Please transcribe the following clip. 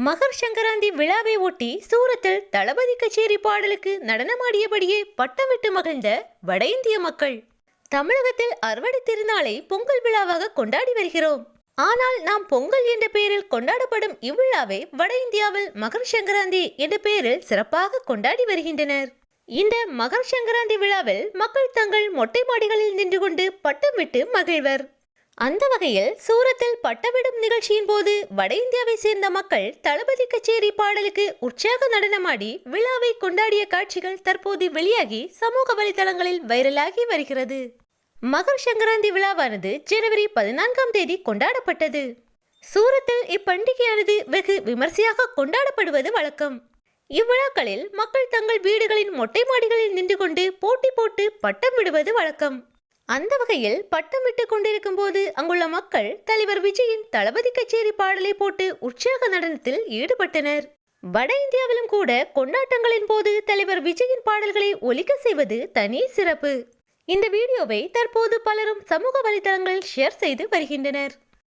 மகர் சங்கராந்தி விழாவை ஒட்டி சூரத்தில் தளபதி கச்சேரி பாடலுக்கு நடனமாடியபடியே பட்டமிட்டு மகிழ்ந்த வட இந்திய மக்கள். தமிழகத்தில் அறுவடை திருநாளை பொங்கல் விழாவாக கொண்டாடி வருகிறோம். ஆனால் நாம் பொங்கல் என்ற பெயரில் கொண்டாடப்படும் இவ்விழாவை வட இந்தியாவில் மகர் சங்கராந்தி என்ற பெயரில் சிறப்பாக கொண்டாடி வருகின்றனர். இந்த மகர் சங்கராந்தி விழாவில் மக்கள் தங்கள் மொட்டை மாடிகளில் நின்று கொண்டு பட்டம் விட்டு மகிழ்வர். அந்த வகையில் சூரத்தில் பட்டவிடும் நிகழ்ச்சியின் போது வட இந்தியாவை சேர்ந்த மக்கள் தளபதி கச்சேரி பாடலுக்கு உற்சாக நடனமாடி விழாவை கொண்டாடிய காட்சிகள் தற்போது வெளியாகி சமூக வலைதளங்களில் வைரலாகி வருகிறது. மகர் சங்கராந்தி விழாவானது ஜனவரி 14ஆம் தேதி கொண்டாடப்பட்டது. சூரத்தில் இப்பண்டிகையானது வெகு விமர்சையாக கொண்டாடப்படுவது வழக்கம். இவ்விழாக்களில் மக்கள் தங்கள் வீடுகளின் மொட்டை மாடிகளில் நின்று கொண்டு போட்டி போட்டு பட்டம் விடுவது வழக்கம். அந்த வகையில் பட்டம் விட்டு கொண்டிருக்கும் போது அங்குள்ள மக்கள் தலைவர் விஜயின் தளபதி கச்சேரி பாடலை போட்டு உற்சாக நடனத்தில் ஈடுபட்டனர். வட இந்தியாவிலும் கூட கொண்டாட்டங்களின் போது தலைவர் விஜயின் பாடல்களை ஒலிக்க செய்வது தனி சிறப்பு. இந்த வீடியோவை தற்போது பலரும் சமூக வலைதளங்களில் ஷேர் செய்து வருகின்றனர்.